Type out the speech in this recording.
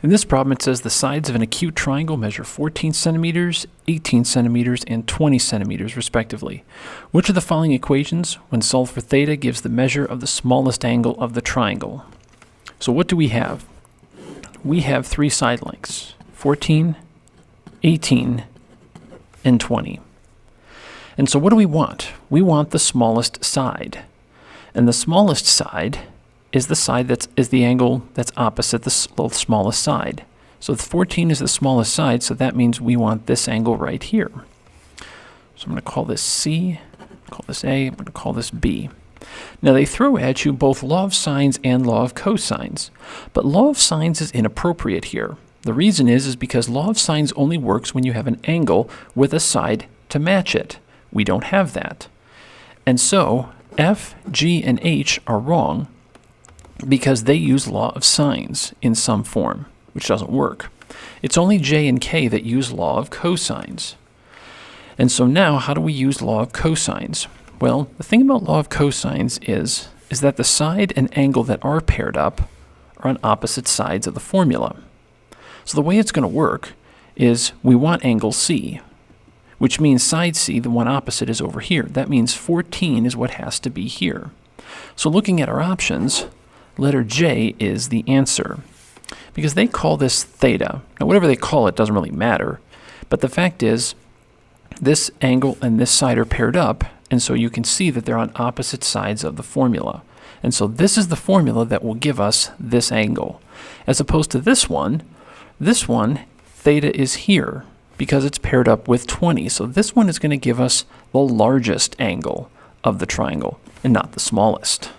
In this problem, it says the sides of an acute triangle measure 14 centimeters, 18 centimeters, and 20 centimeters, respectively. Which of the following equations, when solved for theta, gives the measure of the smallest angle of the triangle? So what do we have? We have three side lengths, 14, 18, and 20. And so what do we want? We want the smallest side. And the smallest side is the side is the angle that's opposite the smallest side. So the 14 is the smallest side, so that means we want this angle right here. So I'm going to call this C, call this A, I'm going to call this B. Now they throw at you both law of sines and law of cosines, but law of sines is inappropriate here. The reason is because law of sines only works when you have an angle with a side to match it. We don't have that. And so F, G, and H are wrong because they use law of sines in some form, which doesn't work. It's only J and K that use law of cosines. And so now, how do we use law of cosines? Well, the thing about law of cosines is that the side and angle that are paired up are on opposite sides of the formula. So the way it's going to work is we want angle C, which means side C, the one opposite, is over here. That means 14 is what has to be here. So looking at our options, letter J is the answer, because they call this theta. Now, whatever they call it doesn't really matter, but the fact is this angle and this side are paired up, and so you can see that they're on opposite sides of the formula. And so this is the formula that will give us this angle. As opposed to this one, theta is here because it's paired up with 20. So this one is going to give us the largest angle of the triangle and not the smallest.